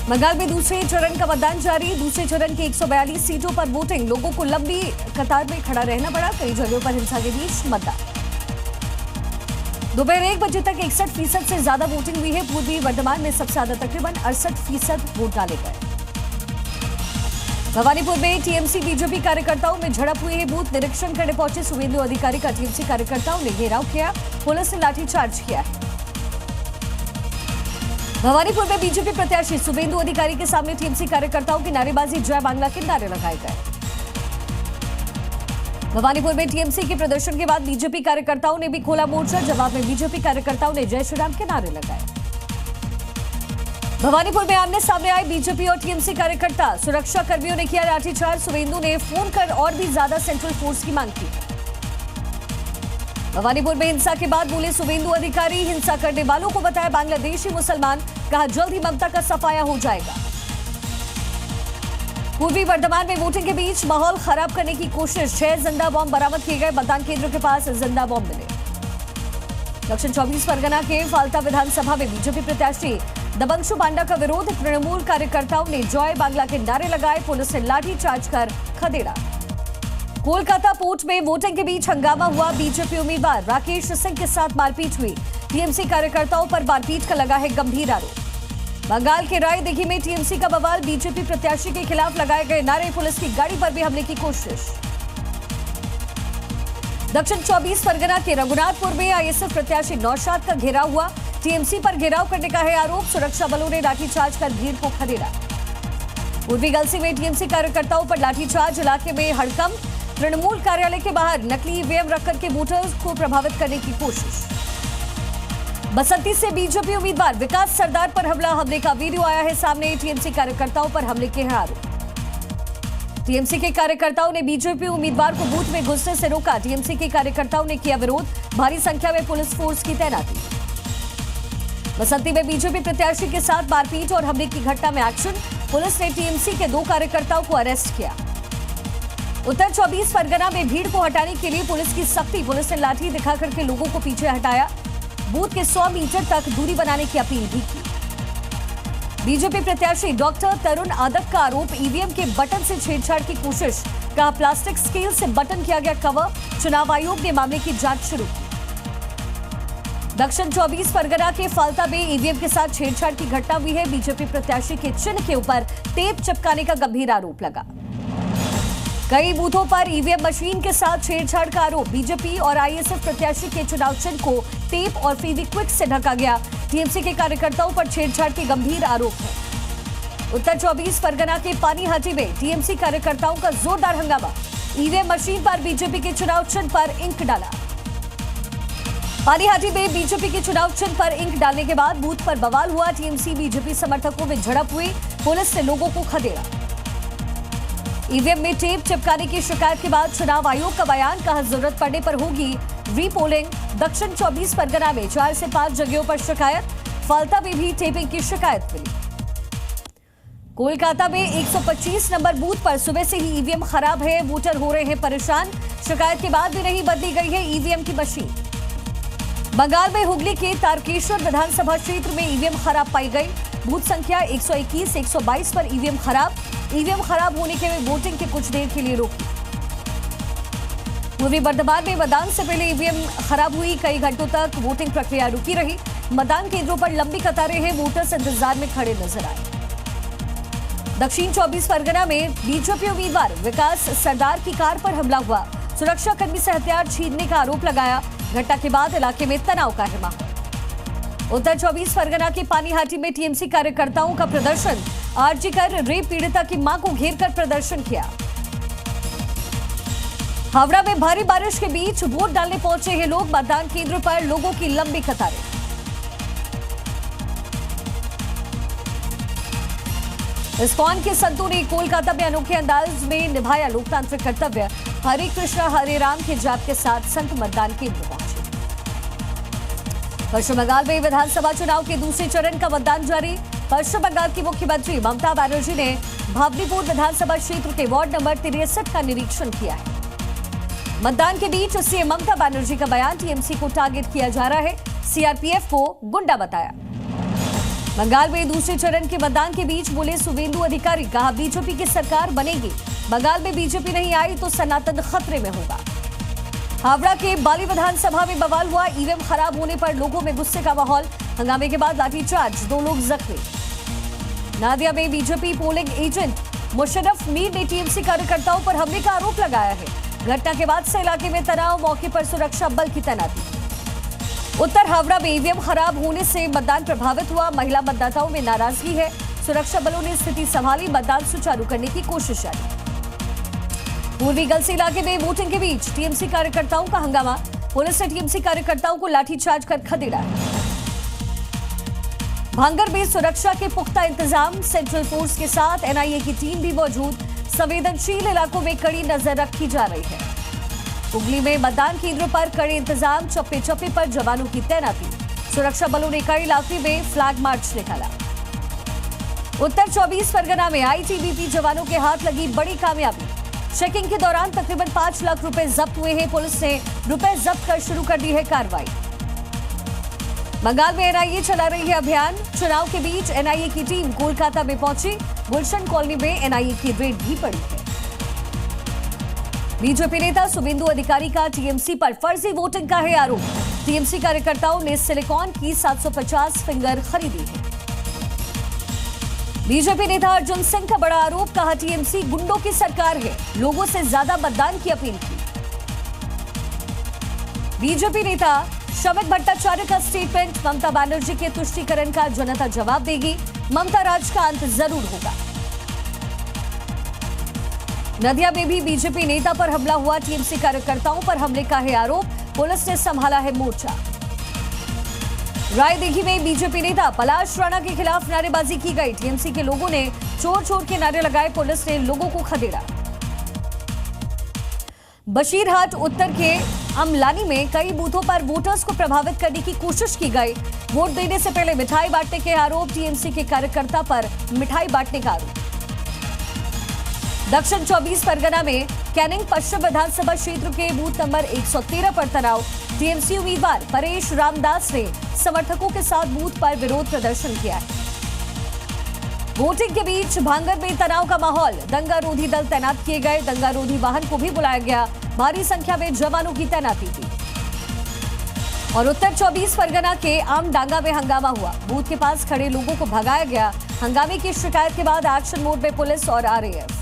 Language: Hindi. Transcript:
बंगाल में दूसरे चरण का मतदान जारी। दूसरे चरण की 142 सीटों पर वोटिंग। लोगों को लंबी कतार में खड़ा रहना पड़ा। कई जगहों पर हिंसा के बीच मतदान। दोपहर 1 बजे तक 61% से ज्यादा वोटिंग हुई है। पूर्वी वर्धमान में सबसे ज्यादा तकरीबन 68% वोट डाले गए। भवानीपुर में टीएमसी बीजेपी कार्यकर्ताओं में झड़प हुई है। बूथ निरीक्षण करने पहुंचे सुवेंदु अधिकारी का टीएमसी कार्यकर्ताओं ने घेराव किया। पुलिस ने लाठीचार्ज किया है। भवानीपुर में बीजेपी प्रत्याशी सुवेंदु अधिकारी के सामने टीएमसी कार्यकर्ताओं की नारेबाजी, जय बांग्ला के नारे लगाए गए। भवानीपुर में टीएमसी के प्रदर्शन के बाद बीजेपी कार्यकर्ताओं ने भी खोला मोर्चा। जवाब में बीजेपी कार्यकर्ताओं ने जय श्री राम के नारे लगाए। भवानीपुर में आमने सामने आए बीजेपी और टीएमसी कार्यकर्ता। सुरक्षा कर्मियों ने किया लाठीचार्ज। सुवेंदु ने फोन कर और भी ज्यादा सेंट्रल फोर्स की मांग की। भवानीपुर में हिंसा के बाद बोले सुवेंदु अधिकारी, हिंसा करने वालों को बताया बांग्लादेशी मुसलमान। कहा जल्द ही ममता का सफाया हो जाएगा। पूर्वी वर्धमान में वोटिंग के बीच माहौल खराब करने की कोशिश। 6 जिंदा बॉम्ब बरामद किए गए। मतदान केंद्र के पास जिंदा बॉम्ब मिले। दक्षिण 24 परगना के फाल्टा विधानसभा में बीजेपी प्रत्याशी दबंशु बांडा का विरोध। तृणमूल कार्यकर्ताओं ने जय बांग्ला के नारे लगाए। पुलिस ने लाठीचार्ज कर खदेड़ा। कोलकाता पोर्ट में वोटिंग के बीच हंगामा हुआ। बीजेपी उम्मीदवार राकेश सिंह के साथ मारपीट हुई। टीएमसी कार्यकर्ताओं पर मारपीट का लगा है गंभीर आरोप। बंगाल के रायदिघी में टीएमसी का बवाल। बीजेपी प्रत्याशी के खिलाफ लगाए गए नारे। पुलिस की गाड़ी पर भी हमले की कोशिश। दक्षिण 24 परगना के रघुनाथपुर में आईएसएफ प्रत्याशी नौशाद का घेराव हुआ। टीएमसी पर घेराव करने का है आरोप। सुरक्षा बलों ने लाठीचार्ज कर भीड़ को खदेड़ा। पूर्वी गलसी में टीएमसी कार्यकर्ताओं पर लाठीचार्ज। इलाके में हड़कंप। तृणमूल कार्यालय के बाहर नकली ईवीएम रखकर के वोटर्स को प्रभावित करने की कोशिश। बसंती से बीजेपी उम्मीदवार विकास सरदार पर हमले का वीडियो आया है सामने। टीएमसी कार्यकर्ताओं पर हमले के हैं आरोप। टीएमसी के कार्यकर्ताओं ने बीजेपी उम्मीदवार को बूथ में घुसने से रोका। टीएमसी के कार्यकर्ताओं ने किया विरोध। भारी संख्या में पुलिस फोर्स की तैनाती। बसंती में बीजेपी प्रत्याशी के साथ मारपीट और हमले की घटना में एक्शन। पुलिस ने टीएमसी के 2 कार्यकर्ताओं को अरेस्ट किया। उत्तर 24 परगना में भीड़ को हटाने के लिए पुलिस की सख्ती। पुलिस ने लाठी दिखाकर के लोगों को पीछे हटाया। बूथ के 100 मीटर तक दूरी बनाने की अपील भी की। बीजेपी प्रत्याशी डॉक्टर तरुण आदक का आरोप, ईवीएम के बटन से छेड़छाड़ की कोशिश। कहा प्लास्टिक स्केल से बटन किया गया कवर। चुनाव आयोग ने मामले की जांच शुरू की। दक्षिण 24 परगना के फाल्टा में ईवीएम के साथ छेड़छाड़ की घटना हुई है। बीजेपी प्रत्याशी के चिन्ह के ऊपर टेप चिपकाने का गंभीर आरोप लगा। कई बूथों पर ईवीएम मशीन के साथ छेड़छाड़ का आरोप। बीजेपी और आईएसएफ प्रत्याशी के चुनाव चिन्ह को टेप और फेविक्विक से ढका गया। टीएमसी के कार्यकर्ताओं पर छेड़छाड़ के गंभीर आरोप है। उत्तर 24 परगना के पानीहाटी में टीएमसी कार्यकर्ताओं का जोरदार हंगामा। ईवीएम मशीन पर बीजेपी के चुनाव चिन्ह पर इंक डाला। पानीहाटी में बीजेपी के चुनाव चिन्ह पर इंक डालने के बाद बूथ पर बवाल हुआ। टीएमसी बीजेपी समर्थकों में झड़प हुई। पुलिस ने लोगों को खदेड़ा। ईवीएम में टेप चिपकाने की शिकायत के बाद चुनाव आयोग का बयान। कहा जरूरत पड़ने पर होगी रीपोलिंग। दक्षिण 24 परगना में 4 से 5 जगहों पर शिकायत। फाल्टा में भी टेपिंग की शिकायत मिली। कोलकाता में 125 नंबर बूथ पर सुबह से ही ईवीएम खराब है। वोटर हो रहे हैं परेशान। शिकायत के बाद भी नहीं बदली गई है ईवीएम की मशीन। बंगाल में हुगली के तारकेश्वर विधानसभा क्षेत्र में ईवीएम खराब पाई गई। बूथ संख्या 121, 122 पर ईवीएम खराब। ईवीएम खराब होने के वोटिंग के कुछ देर के लिए रोकी। पूर्वी वर्धमान में मतदान से पहले ईवीएम खराब हुई। कई घंटों तक वोटिंग प्रक्रिया रुकी रही। मतदान केंद्रों पर लंबी कतारें हैं। वोटर्स इंतजार में खड़े नजर आए। दक्षिण 24 परगना में बीजेपी उम्मीदवार विकास सरदार की कार पर हमला हुआ। सुरक्षा कर्मी से हथियार छीनने का आरोप लगाया। घटना के बाद इलाके में तनाव का है माहौल। उत्तर 24 परगना के पानीहाटी में टीएमसी कार्यकर्ताओं का प्रदर्शन। आरजी कर रेप पीड़िता की मां को घेरकर प्रदर्शन किया। हावड़ा में भारी बारिश के बीच वोट डालने पहुंचे हैं लोग। मतदान केंद्र पर लोगों की लंबी कतारें। इस्कॉन के संतों ने कोलकाता में अनोखे अंदाज में निभाया लोकतांत्रिक कर्तव्य। हरे कृष्णा हरे राम के जाप के साथ संत मतदान केंद्र पहुंचे। पश्चिम बंगाल में विधानसभा चुनाव के दूसरे चरण का मतदान जारी। पश्चिम बंगाल की मुख्यमंत्री ममता बनर्जी ने भावनीपुर विधानसभा क्षेत्र के वार्ड नंबर 63 का निरीक्षण किया है। मतदान के बीच सीएम ममता बनर्जी का बयान, टीएमसी को टारगेट किया जा रहा है, सीआरपीएफ को गुंडा बताया। बंगाल में दूसरे चरण के मतदान के बीच बोले शुवेंदु अधिकारी, कहा बीजेपी की सरकार बनेगी, बंगाल में बीजेपी नहीं आई तो सनातन खतरे में होगा। हावड़ा के बाली विधानसभा में बवाल हुआ, ईवीएम खराब होने पर लोगों में गुस्से का माहौल, हंगामे के बाद लाठीचार्ज, 2 लोग जख्मी। नादिया में BJP polling agent Musharraf Mir ने टीएमसी कार्यकर्ताओं पर हमले का आरोप लगाया है। घटना के बाद से इलाके में तनाव, मौके पर सुरक्षा बल की तैनाती। उत्तर हावड़ा में ईवीएम खराब होने से मतदान प्रभावित हुआ, महिला मतदाताओं में नाराजगी है, सुरक्षा बलों ने स्थिति संभाली, मतदान सुचारू करने की कोशिश जारी। पूर्वी गलसी इलाके में वोटिंग के बीच टीएमसी कार्यकर्ताओं का हंगामा, पुलिस ने टीएमसी कार्यकर्ताओं को लाठीचार्ज कर खदेड़ा। भांगर में सुरक्षा के पुख्ता इंतजाम, सेंट्रल फोर्स के साथ एनआईए की टीम भी मौजूद, संवेदनशील इलाकों में कड़ी नजर रखी जा रही है। हुगली में मतदान केंद्रों पर कड़े इंतजाम, चप्पे चप्पे पर जवानों की तैनाती, सुरक्षा बलों ने कई इलाके में फ्लैग मार्च निकाला। उत्तर 24 परगना में आईटीबीपी जवानों के हाथ लगी बड़ी कामयाबी, चेकिंग के दौरान तकरीबन 5 लाख रुपए जब्त हुए हैं, पुलिस ने रुपए जब्त कर शुरू कर दी है कार्रवाई। बंगाल में एनआईए चला रही है अभियान, चुनाव के बीच एनआईए की टीम कोलकाता में पहुंची, गुलशन कॉलोनी में एनआईए की रेड भी पड़ी है। बीजेपी नेता शुवेंदु अधिकारी का टीएमसी पर फर्जी वोटिंग का है आरोप, टीएमसी कार्यकर्ताओं ने सिलिकॉन की 750 फिंगर खरीदी है। बीजेपी नेता अर्जुन सिंह का बड़ा आरोप, कहा टीएमसी गुंडों की सरकार है, लोगों से ज्यादा मतदान की अपील की। बीजेपी नेता श्रमिक भट्टाचार्य का स्टेटमेंट, ममता बनर्जी के तुष्टीकरण का जनता जवाब देगी, ममता राज का अंत जरूर होगा। नदिया में भी बीजेपी नेता पर हमला हुआ, टीएमसी कार्यकर्ताओं पर हमले का है आरोप, पुलिस ने संभाला है मोर्चा। रायदिघी में बीजेपी नेता पलाश राणा के खिलाफ नारेबाजी की गई, टीएमसी के लोगों ने चोर चोर के नारे लगाए, पुलिस ने लोगों को खदेड़ा। बशीरहाट उत्तर के अमलानी में कई बूथों पर वोटर्स को प्रभावित करने की कोशिश की गई, वोट देने से पहले मिठाई बांटने के आरोप, टीएमसी के कार्यकर्ता पर मिठाई बांटने का आरोप। दक्षिण 24 परगना में कैनिंग पश्चिम विधानसभा क्षेत्र के बूथ नंबर 113 पर तनाव, टीएमसी उम्मीदवार परेश रामदास ने समर्थकों के साथ बूथ पर विरोध प्रदर्शन किया है। वोटिंग के बीच भांगर में तनाव का माहौल, दंगारोधी दल तैनात किए गए, दंगारोधी वाहन को भी बुलाया गया, भारी संख्या में जवानों की तैनाती थी। और उत्तर 24 परगना के आमडांगा में हंगामा हुआ, बूथ के पास खड़े लोगों को भगाया गया, हंगामे की शिकायत के बाद एक्शन मोड में पुलिस और आरएएफ।